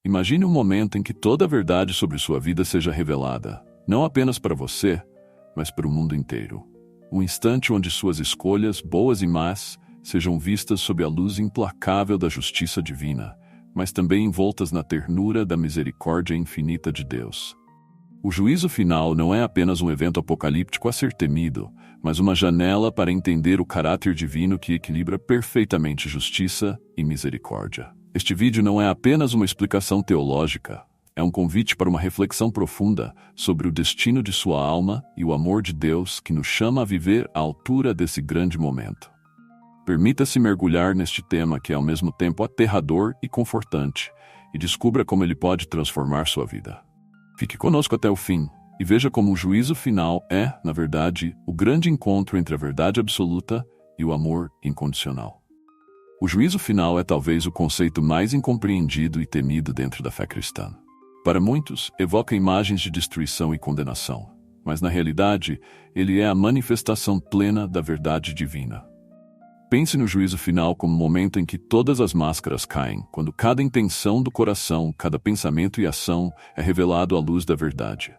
Imagine um momento em que toda a verdade sobre sua vida seja revelada, não apenas para você, mas para o mundo inteiro. Um instante onde suas escolhas, boas e más, sejam vistas sob a luz implacável da justiça divina, mas também envoltas na ternura da misericórdia infinita de Deus. O juízo final não é apenas um evento apocalíptico a ser temido, mas uma janela para entender o caráter divino que equilibra perfeitamente justiça e misericórdia. Este vídeo não é apenas uma explicação teológica, é um convite para uma reflexão profunda sobre o destino de sua alma e o amor de Deus que nos chama a viver à altura desse grande momento. Permita-se mergulhar neste tema que é ao mesmo tempo aterrador e confortante, e descubra como ele pode transformar sua vida. Fique conosco até o fim, e veja como o juízo final é, na verdade, o grande encontro entre a verdade absoluta e o amor incondicional. O juízo final é talvez o conceito mais incompreendido e temido dentro da fé cristã. Para muitos, evoca imagens de destruição e condenação, mas na realidade, ele é a manifestação plena da verdade divina. Pense no juízo final como o momento em que todas as máscaras caem, quando cada intenção do coração, cada pensamento e ação é revelado à luz da verdade.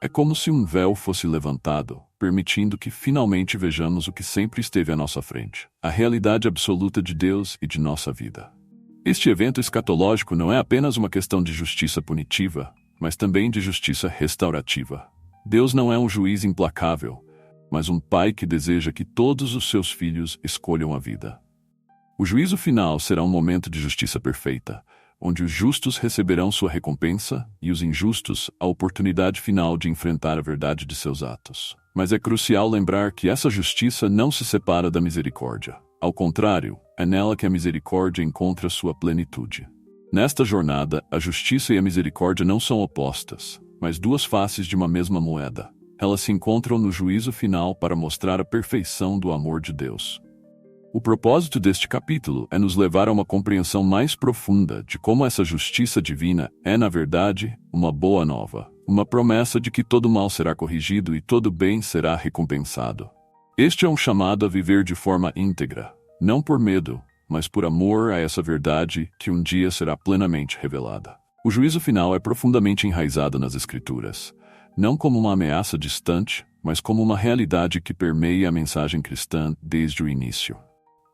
É como se um véu fosse levantado, permitindo que finalmente vejamos o que sempre esteve à nossa frente, a realidade absoluta de Deus e de nossa vida. Este evento escatológico não é apenas uma questão de justiça punitiva, mas também de justiça restaurativa. Deus não é um juiz implacável, mas um pai que deseja que todos os seus filhos escolham a vida. O juízo final será um momento de justiça perfeita, onde os justos receberão sua recompensa e os injustos a oportunidade final de enfrentar a verdade de seus atos. Mas é crucial lembrar que essa justiça não se separa da misericórdia. Ao contrário, é nela que a misericórdia encontra sua plenitude. Nesta jornada, a justiça e a misericórdia não são opostas, mas duas faces de uma mesma moeda. Elas se encontram no juízo final para mostrar a perfeição do amor de Deus. O propósito deste capítulo é nos levar a uma compreensão mais profunda de como essa justiça divina é, na verdade, uma boa nova, uma promessa de que todo mal será corrigido e todo bem será recompensado. Este é um chamado a viver de forma íntegra, não por medo, mas por amor a essa verdade que um dia será plenamente revelada. O juízo final é profundamente enraizado nas Escrituras, não como uma ameaça distante, mas como uma realidade que permeia a mensagem cristã desde o início.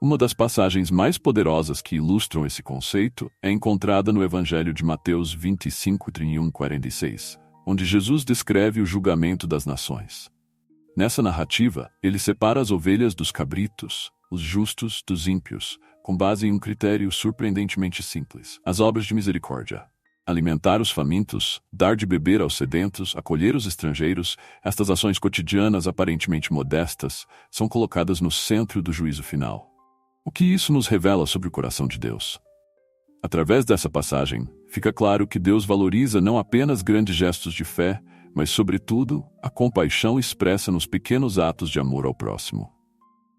Uma das passagens mais poderosas que ilustram esse conceito é encontrada no Evangelho de Mateus 25, 31, 46, onde Jesus descreve o julgamento das nações. Nessa narrativa, ele separa as ovelhas dos cabritos, os justos dos ímpios, com base em um critério surpreendentemente simples: as obras de misericórdia. Alimentar os famintos, dar de beber aos sedentos, acolher os estrangeiros, estas ações cotidianas aparentemente modestas são colocadas no centro do juízo final. O que isso nos revela sobre o coração de Deus? Através dessa passagem, fica claro que Deus valoriza não apenas grandes gestos de fé, mas, sobretudo, a compaixão expressa nos pequenos atos de amor ao próximo.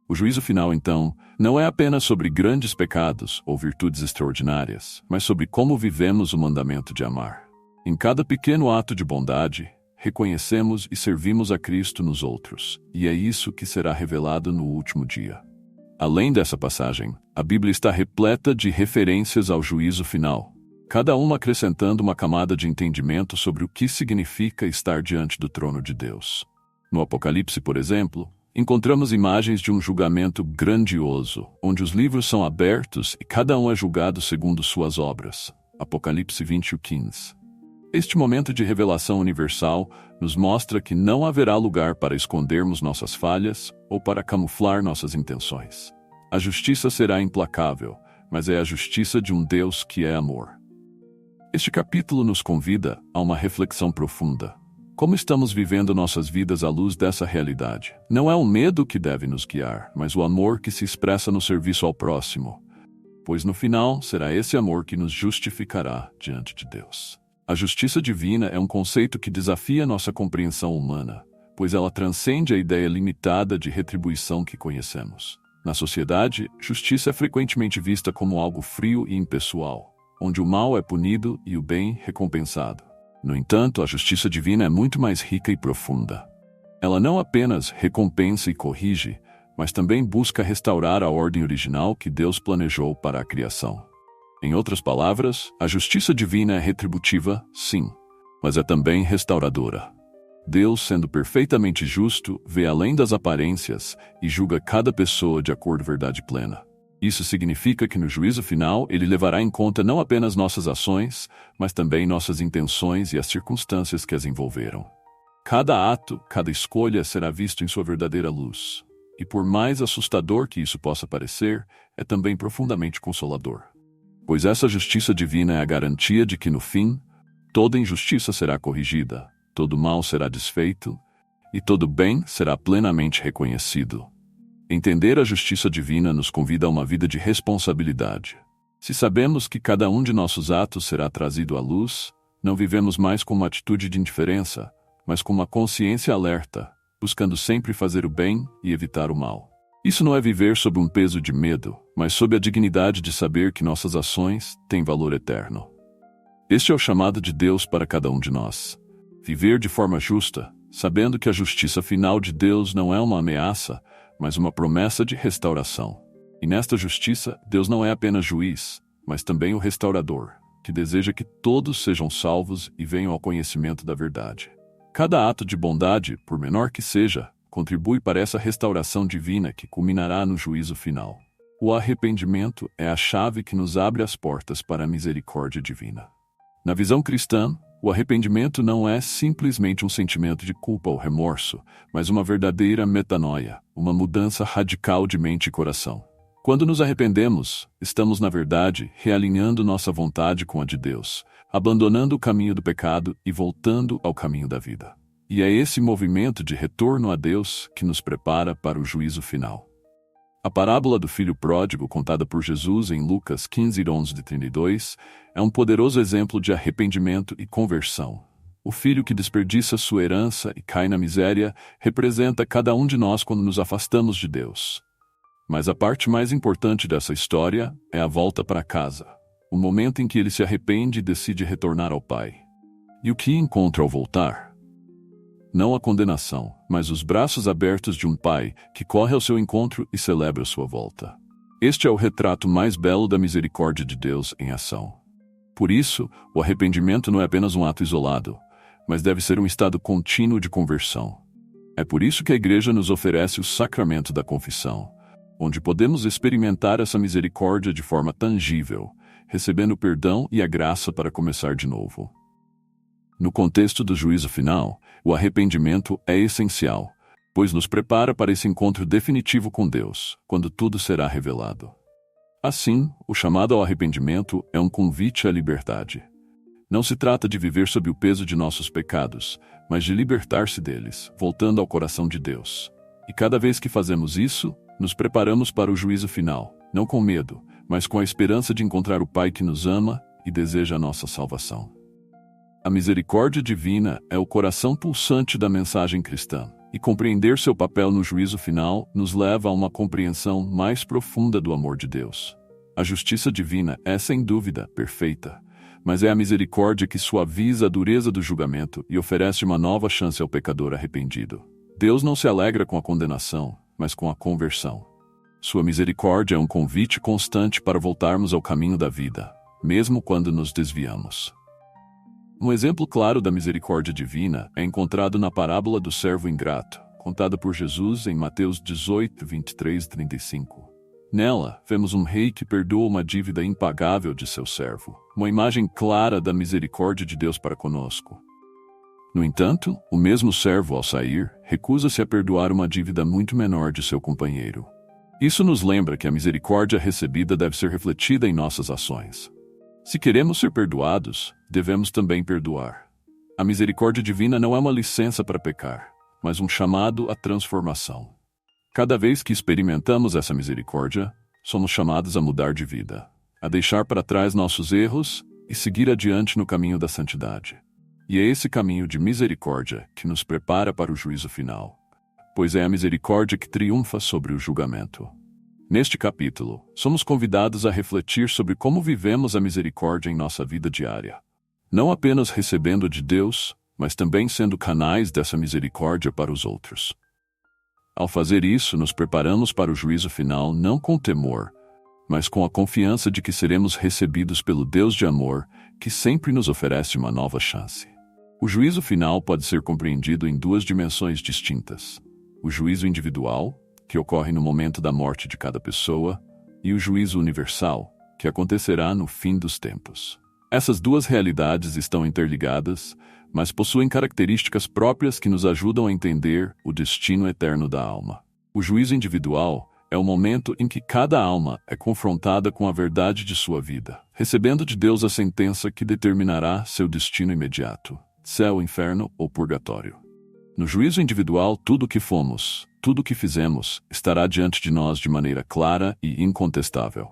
O juízo final, então, não é apenas sobre grandes pecados ou virtudes extraordinárias, mas sobre como vivemos o mandamento de amar. Em cada pequeno ato de bondade, reconhecemos e servimos a Cristo nos outros, e é isso que será revelado no último dia. Além dessa passagem, a Bíblia está repleta de referências ao juízo final, cada uma acrescentando uma camada de entendimento sobre o que significa estar diante do trono de Deus. No Apocalipse, por exemplo, encontramos imagens de um julgamento grandioso, onde os livros são abertos e cada um é julgado segundo suas obras. Apocalipse 20:15. Este momento de revelação universal nos mostra que não haverá lugar para escondermos nossas falhas ou para camuflar nossas intenções. A justiça será implacável, mas é a justiça de um Deus que é amor. Este capítulo nos convida a uma reflexão profunda. Como estamos vivendo nossas vidas à luz dessa realidade? Não é o medo que deve nos guiar, mas o amor que se expressa no serviço ao próximo, pois no final será esse amor que nos justificará diante de Deus. A justiça divina é um conceito que desafia nossa compreensão humana, pois ela transcende a ideia limitada de retribuição que conhecemos. Na sociedade, justiça é frequentemente vista como algo frio e impessoal, onde o mal é punido e o bem recompensado. No entanto, a justiça divina é muito mais rica e profunda. Ela não apenas recompensa e corrige, mas também busca restaurar a ordem original que Deus planejou para a criação. Em outras palavras, a justiça divina é retributiva, sim, mas é também restauradora. Deus, sendo perfeitamente justo, vê além das aparências e julga cada pessoa de acordo com a verdade plena. Isso significa que no juízo final ele levará em conta não apenas nossas ações, mas também nossas intenções e as circunstâncias que as envolveram. Cada ato, cada escolha será visto em sua verdadeira luz. E por mais assustador que isso possa parecer, é também profundamente consolador. Pois essa justiça divina é a garantia de que no fim, toda injustiça será corrigida, todo mal será desfeito, e todo bem será plenamente reconhecido. Entender a justiça divina nos convida a uma vida de responsabilidade. Se sabemos que cada um de nossos atos será trazido à luz, não vivemos mais com uma atitude de indiferença, mas com uma consciência alerta, buscando sempre fazer o bem e evitar o mal. Isso não é viver sob um peso de medo, mas sob a dignidade de saber que nossas ações têm valor eterno. Este é o chamado de Deus para cada um de nós. Viver de forma justa, sabendo que a justiça final de Deus não é uma ameaça, mas uma promessa de restauração. E nesta justiça, Deus não é apenas juiz, mas também o restaurador, que deseja que todos sejam salvos e venham ao conhecimento da verdade. Cada ato de bondade, por menor que seja, contribui para essa restauração divina que culminará no juízo final. O arrependimento é a chave que nos abre as portas para a misericórdia divina. Na visão cristã, o arrependimento não é simplesmente um sentimento de culpa ou remorso, mas uma verdadeira metanoia, uma mudança radical de mente e coração. Quando nos arrependemos, estamos, na verdade, realinhando nossa vontade com a de Deus, abandonando o caminho do pecado e voltando ao caminho da vida. E é esse movimento de retorno a Deus que nos prepara para o juízo final. A parábola do filho pródigo, contada por Jesus em Lucas 15, 11-32, é um poderoso exemplo de arrependimento e conversão. O filho que desperdiça sua herança e cai na miséria representa cada um de nós quando nos afastamos de Deus. Mas a parte mais importante dessa história é a volta para casa, o momento em que ele se arrepende e decide retornar ao Pai. E o que encontra ao voltar? Não a condenação, mas os braços abertos de um pai que corre ao seu encontro e celebra sua volta. Este é o retrato mais belo da misericórdia de Deus em ação. Por isso, o arrependimento não é apenas um ato isolado, mas deve ser um estado contínuo de conversão. É por isso que a Igreja nos oferece o sacramento da confissão, onde podemos experimentar essa misericórdia de forma tangível, recebendo o perdão e a graça para começar de novo. No contexto do juízo final, o arrependimento é essencial, pois nos prepara para esse encontro definitivo com Deus, quando tudo será revelado. Assim, o chamado ao arrependimento é um convite à liberdade. Não se trata de viver sob o peso de nossos pecados, mas de libertar-se deles, voltando ao coração de Deus. E cada vez que fazemos isso, nos preparamos para o juízo final, não com medo, mas com a esperança de encontrar o Pai que nos ama e deseja a nossa salvação. A misericórdia divina é o coração pulsante da mensagem cristã, e compreender seu papel no juízo final nos leva a uma compreensão mais profunda do amor de Deus. A justiça divina é, sem dúvida, perfeita, mas é a misericórdia que suaviza a dureza do julgamento e oferece uma nova chance ao pecador arrependido. Deus não se alegra com a condenação, mas com a conversão. Sua misericórdia é um convite constante para voltarmos ao caminho da vida, mesmo quando nos desviamos. Um exemplo claro da misericórdia divina é encontrado na parábola do servo ingrato, contada por Jesus em Mateus 18, 23-35. Nela, vemos um rei que perdoa uma dívida impagável de seu servo, uma imagem clara da misericórdia de Deus para conosco. No entanto, o mesmo servo, ao sair, recusa-se a perdoar uma dívida muito menor de seu companheiro. Isso nos lembra que a misericórdia recebida deve ser refletida em nossas ações. Se queremos ser perdoados, devemos também perdoar. A misericórdia divina não é uma licença para pecar, mas um chamado à transformação. Cada vez que experimentamos essa misericórdia, somos chamados a mudar de vida, a deixar para trás nossos erros e seguir adiante no caminho da santidade. E é esse caminho de misericórdia que nos prepara para o juízo final, pois é a misericórdia que triunfa sobre o julgamento. Neste capítulo, somos convidados a refletir sobre como vivemos a misericórdia em nossa vida diária. Não apenas recebendo de Deus, mas também sendo canais dessa misericórdia para os outros. Ao fazer isso, nos preparamos para o juízo final não com temor, mas com a confiança de que seremos recebidos pelo Deus de amor, que sempre nos oferece uma nova chance. O juízo final pode ser compreendido em duas dimensões distintas: o juízo individual, que ocorre no momento da morte de cada pessoa, e o juízo universal, que acontecerá no fim dos tempos. Essas duas realidades estão interligadas, mas possuem características próprias que nos ajudam a entender o destino eterno da alma. O juízo individual é o momento em que cada alma é confrontada com a verdade de sua vida, recebendo de Deus a sentença que determinará seu destino imediato: céu, inferno ou purgatório. No juízo individual, tudo o que fomos, tudo o que fizemos, estará diante de nós de maneira clara e incontestável.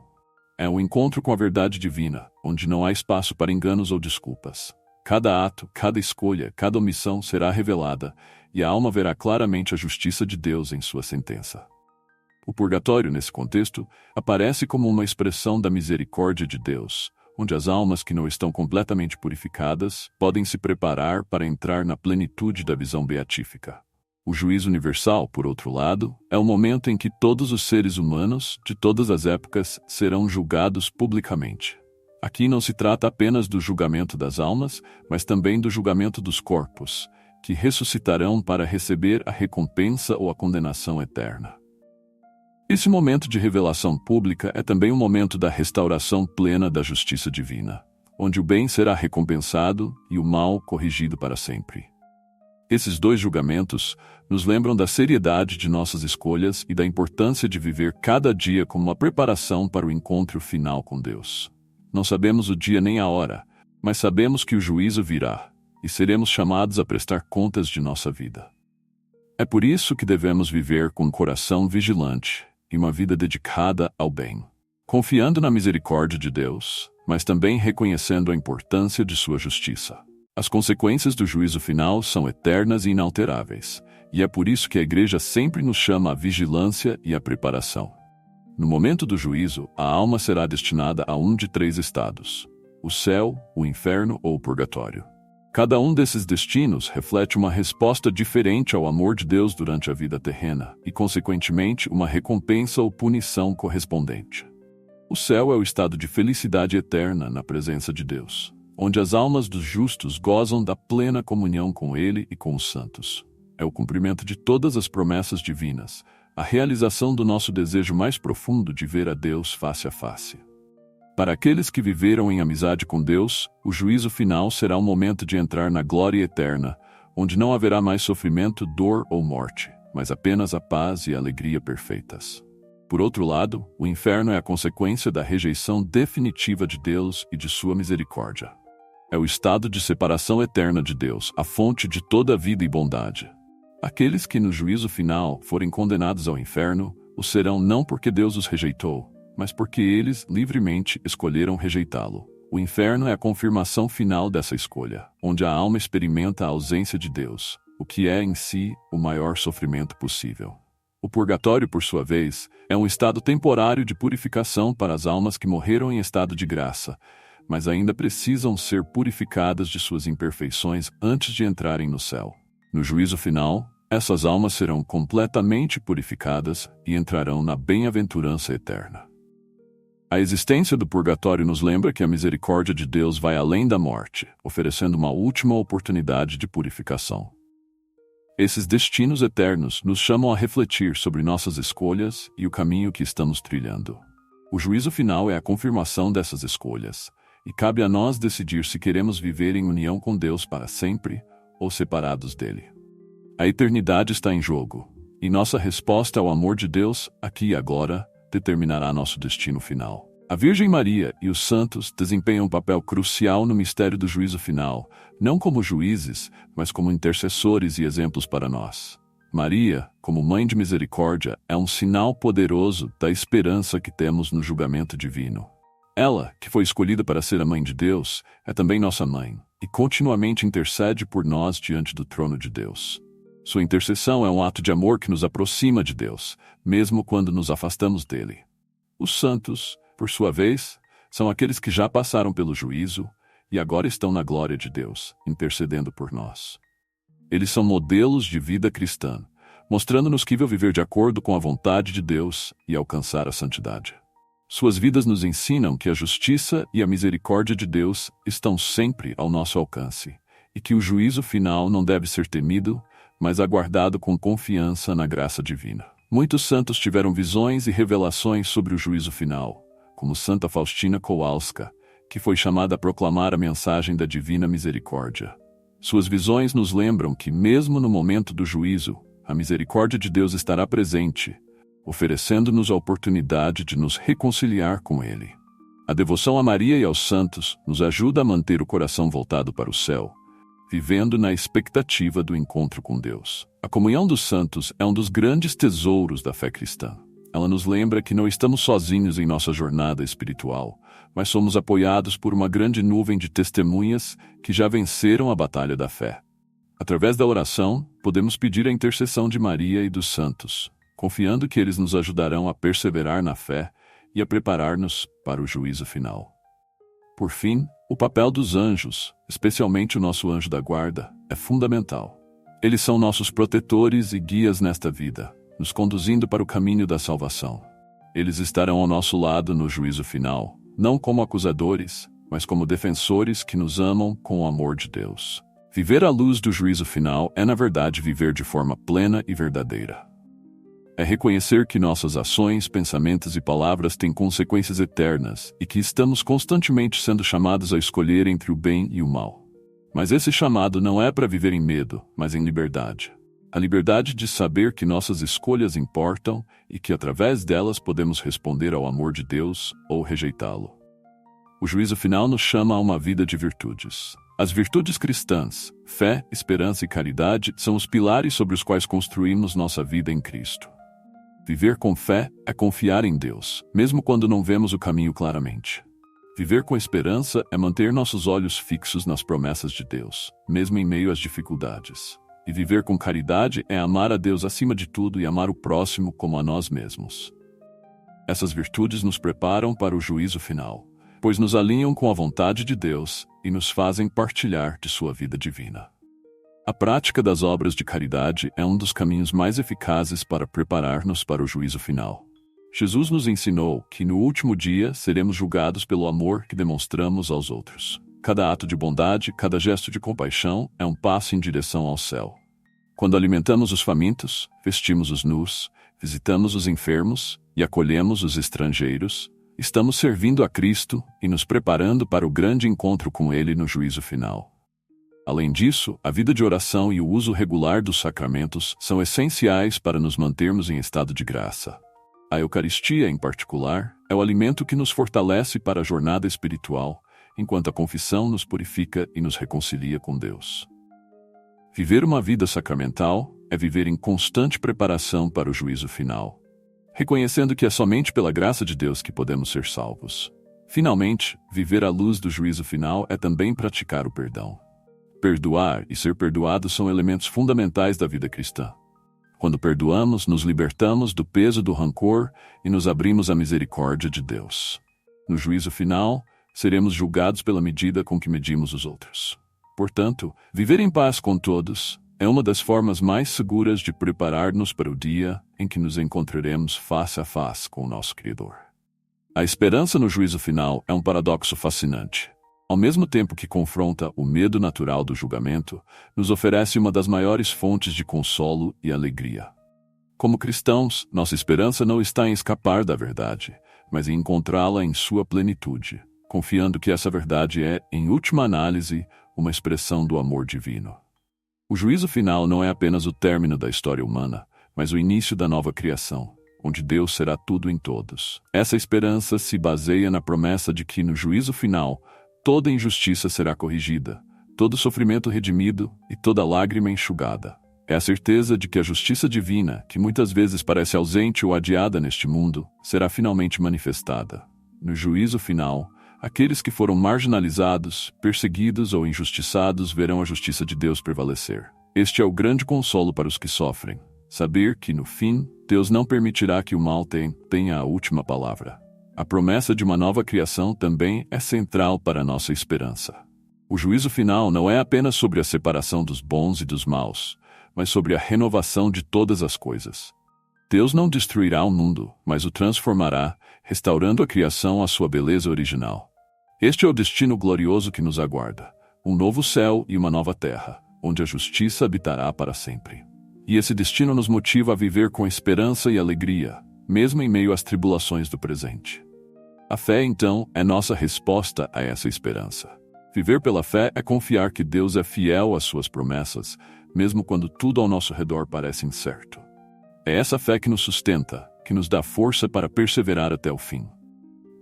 É um encontro com a verdade divina, onde não há espaço para enganos ou desculpas. Cada ato, cada escolha, cada omissão será revelada, e a alma verá claramente a justiça de Deus em sua sentença. O purgatório, nesse contexto, aparece como uma expressão da misericórdia de Deus, onde as almas que não estão completamente purificadas podem se preparar para entrar na plenitude da visão beatífica. O juízo universal, por outro lado, é o momento em que todos os seres humanos, de todas as épocas, serão julgados publicamente. Aqui não se trata apenas do julgamento das almas, mas também do julgamento dos corpos, que ressuscitarão para receber a recompensa ou a condenação eterna. Esse momento de revelação pública é também o momento da restauração plena da justiça divina, onde o bem será recompensado e o mal corrigido para sempre. Esses dois julgamentos nos lembram da seriedade de nossas escolhas e da importância de viver cada dia como uma preparação para o encontro final com Deus. Não sabemos o dia nem a hora, mas sabemos que o juízo virá, e seremos chamados a prestar contas de nossa vida. É por isso que devemos viver com um coração vigilante e uma vida dedicada ao bem, confiando na misericórdia de Deus, mas também reconhecendo a importância de sua justiça. As consequências do juízo final são eternas e inalteráveis, e é por isso que a Igreja sempre nos chama à vigilância e à preparação. No momento do juízo, a alma será destinada a um de três estados: o céu, o inferno ou o purgatório. Cada um desses destinos reflete uma resposta diferente ao amor de Deus durante a vida terrena e, consequentemente, uma recompensa ou punição correspondente. O céu é o estado de felicidade eterna na presença de Deus, onde as almas dos justos gozam da plena comunhão com Ele e com os santos. É o cumprimento de todas as promessas divinas, a realização do nosso desejo mais profundo de ver a Deus face a face. Para aqueles que viveram em amizade com Deus, o juízo final será um momento de entrar na glória eterna, onde não haverá mais sofrimento, dor ou morte, mas apenas a paz e a alegria perfeitas. Por outro lado, o inferno é a consequência da rejeição definitiva de Deus e de sua misericórdia. É o estado de separação eterna de Deus, a fonte de toda a vida e bondade. Aqueles que no juízo final forem condenados ao inferno, o serão não porque Deus os rejeitou, mas porque eles livremente escolheram rejeitá-lo. O inferno é a confirmação final dessa escolha, onde a alma experimenta a ausência de Deus, o que é em si o maior sofrimento possível. O purgatório, por sua vez, é um estado temporário de purificação para as almas que morreram em estado de graça, mas ainda precisam ser purificadas de suas imperfeições antes de entrarem no céu. No juízo final, essas almas serão completamente purificadas e entrarão na bem-aventurança eterna. A existência do purgatório nos lembra que a misericórdia de Deus vai além da morte, oferecendo uma última oportunidade de purificação. Esses destinos eternos nos chamam a refletir sobre nossas escolhas e o caminho que estamos trilhando. O juízo final é a confirmação dessas escolhas, e cabe a nós decidir se queremos viver em união com Deus para sempre ou separados dele. A eternidade está em jogo, e nossa resposta ao amor de Deus, aqui e agora, determinará nosso destino final. A Virgem Maria e os santos desempenham um papel crucial no mistério do juízo final, não como juízes, mas como intercessores e exemplos para nós. Maria, como Mãe de Misericórdia, é um sinal poderoso da esperança que temos no julgamento divino. Ela, que foi escolhida para ser a Mãe de Deus, é também nossa Mãe, e continuamente intercede por nós diante do trono de Deus. Sua intercessão é um ato de amor que nos aproxima de Deus, mesmo quando nos afastamos dele. Os santos, por sua vez, são aqueles que já passaram pelo juízo e agora estão na glória de Deus, intercedendo por nós. Eles são modelos de vida cristã, mostrando-nos que viver de acordo com a vontade de Deus e alcançar a santidade. Suas vidas nos ensinam que a justiça e a misericórdia de Deus estão sempre ao nosso alcance, e que o juízo final não deve ser temido, mas aguardado com confiança na graça divina. Muitos santos tiveram visões e revelações sobre o juízo final, como Santa Faustina Kowalska, que foi chamada a proclamar a mensagem da divina misericórdia. Suas visões nos lembram que, mesmo no momento do juízo, a misericórdia de Deus estará presente, oferecendo-nos a oportunidade de nos reconciliar com Ele. A devoção a Maria e aos santos nos ajuda a manter o coração voltado para o céu, vivendo na expectativa do encontro com Deus. A comunhão dos santos é um dos grandes tesouros da fé cristã. Ela nos lembra que não estamos sozinhos em nossa jornada espiritual, mas somos apoiados por uma grande nuvem de testemunhas que já venceram a batalha da fé. Através da oração, podemos pedir a intercessão de Maria e dos santos, confiando que eles nos ajudarão a perseverar na fé e a preparar-nos para o juízo final. Por fim, o papel dos anjos, especialmente o nosso anjo da guarda, é fundamental. Eles são nossos protetores e guias nesta vida, nos conduzindo para o caminho da salvação. Eles estarão ao nosso lado no juízo final, não como acusadores, mas como defensores que nos amam com o amor de Deus. Viver à luz do juízo final é, na verdade, viver de forma plena e verdadeira. É reconhecer que nossas ações, pensamentos e palavras têm consequências eternas e que estamos constantemente sendo chamados a escolher entre o bem e o mal. Mas esse chamado não é para viver em medo, mas em liberdade. A liberdade de saber que nossas escolhas importam e que através delas podemos responder ao amor de Deus ou rejeitá-lo. O juízo final nos chama a uma vida de virtudes. As virtudes cristãs, fé, esperança e caridade, são os pilares sobre os quais construímos nossa vida em Cristo. Viver com fé é confiar em Deus, mesmo quando não vemos o caminho claramente. Viver com esperança é manter nossos olhos fixos nas promessas de Deus, mesmo em meio às dificuldades. E viver com caridade é amar a Deus acima de tudo e amar o próximo como a nós mesmos. Essas virtudes nos preparam para o juízo final, pois nos alinham com a vontade de Deus e nos fazem partilhar de sua vida divina. A prática das obras de caridade é um dos caminhos mais eficazes para preparar-nos para o juízo final. Jesus nos ensinou que no último dia seremos julgados pelo amor que demonstramos aos outros. Cada ato de bondade, cada gesto de compaixão é um passo em direção ao céu. Quando alimentamos os famintos, vestimos os nus, visitamos os enfermos e acolhemos os estrangeiros, estamos servindo a Cristo e nos preparando para o grande encontro com Ele no juízo final. Além disso, a vida de oração e o uso regular dos sacramentos são essenciais para nos mantermos em estado de graça. A Eucaristia, em particular, é o alimento que nos fortalece para a jornada espiritual, enquanto a confissão nos purifica e nos reconcilia com Deus. Viver uma vida sacramental é viver em constante preparação para o juízo final, reconhecendo que é somente pela graça de Deus que podemos ser salvos. Finalmente, viver à luz do juízo final é também praticar o perdão. Perdoar e ser perdoado são elementos fundamentais da vida cristã. Quando perdoamos, nos libertamos do peso do rancor e nos abrimos à misericórdia de Deus. No juízo final, seremos julgados pela medida com que medimos os outros. Portanto, viver em paz com todos é uma das formas mais seguras de preparar-nos para o dia em que nos encontraremos face a face com o nosso Criador. A esperança no juízo final é um paradoxo fascinante. Ao mesmo tempo que confronta o medo natural do julgamento, nos oferece uma das maiores fontes de consolo e alegria. Como cristãos, nossa esperança não está em escapar da verdade, mas em encontrá-la em sua plenitude, confiando que essa verdade é, em última análise, uma expressão do amor divino. O juízo final não é apenas o término da história humana, mas o início da nova criação, onde Deus será tudo em todos. Essa esperança se baseia na promessa de que, no juízo final, toda injustiça será corrigida, todo sofrimento redimido e toda lágrima enxugada. É a certeza de que a justiça divina, que muitas vezes parece ausente ou adiada neste mundo, será finalmente manifestada. No juízo final, aqueles que foram marginalizados, perseguidos ou injustiçados verão a justiça de Deus prevalecer. Este é o grande consolo para os que sofrem. Saber que, no fim, Deus não permitirá que o mal tenha a última palavra. A promessa de uma nova criação também é central para a nossa esperança. O juízo final não é apenas sobre a separação dos bons e dos maus, mas sobre a renovação de todas as coisas. Deus não destruirá o mundo, mas o transformará, restaurando a criação à sua beleza original. Este é o destino glorioso que nos aguarda, um novo céu e uma nova terra, onde a justiça habitará para sempre. E esse destino nos motiva a viver com esperança e alegria, mesmo em meio às tribulações do presente. A fé, então, é nossa resposta a essa esperança. Viver pela fé é confiar que Deus é fiel às suas promessas, mesmo quando tudo ao nosso redor parece incerto. É essa fé que nos sustenta, que nos dá força para perseverar até o fim.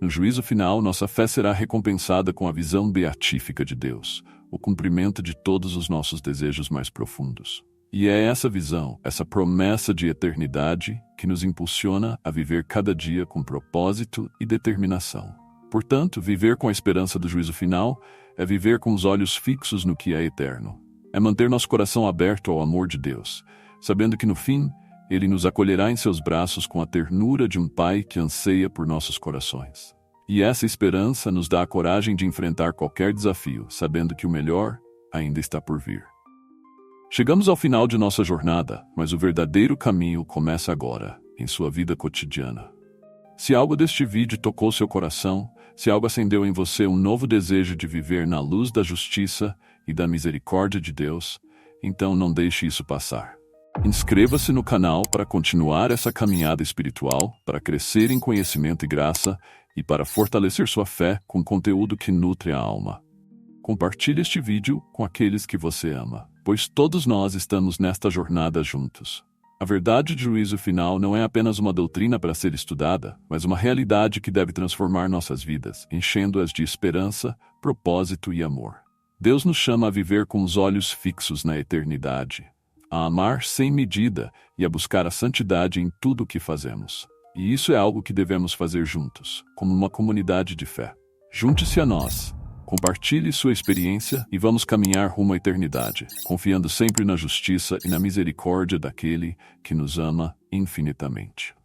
No juízo final, nossa fé será recompensada com a visão beatífica de Deus, o cumprimento de todos os nossos desejos mais profundos. E é essa visão, essa promessa de eternidade, que nos impulsiona a viver cada dia com propósito e determinação. Portanto, viver com a esperança do juízo final é viver com os olhos fixos no que é eterno. É manter nosso coração aberto ao amor de Deus, sabendo que no fim, Ele nos acolherá em seus braços com a ternura de um pai que anseia por nossos corações. E essa esperança nos dá a coragem de enfrentar qualquer desafio, sabendo que o melhor ainda está por vir. Chegamos ao final de nossa jornada, mas o verdadeiro caminho começa agora, em sua vida cotidiana. Se algo deste vídeo tocou seu coração, se algo acendeu em você um novo desejo de viver na luz da justiça e da misericórdia de Deus, então não deixe isso passar. Inscreva-se no canal para continuar essa caminhada espiritual, para crescer em conhecimento e graça e para fortalecer sua fé com conteúdo que nutre a alma. Compartilhe este vídeo com aqueles que você ama, pois todos nós estamos nesta jornada juntos. A verdade do juízo final não é apenas uma doutrina para ser estudada, mas uma realidade que deve transformar nossas vidas, enchendo-as de esperança, propósito e amor. Deus nos chama a viver com os olhos fixos na eternidade, a amar sem medida e a buscar a santidade em tudo o que fazemos. E isso é algo que devemos fazer juntos, como uma comunidade de fé. Junte-se a nós. Compartilhe sua experiência e vamos caminhar rumo à eternidade, confiando sempre na justiça e na misericórdia daquele que nos ama infinitamente.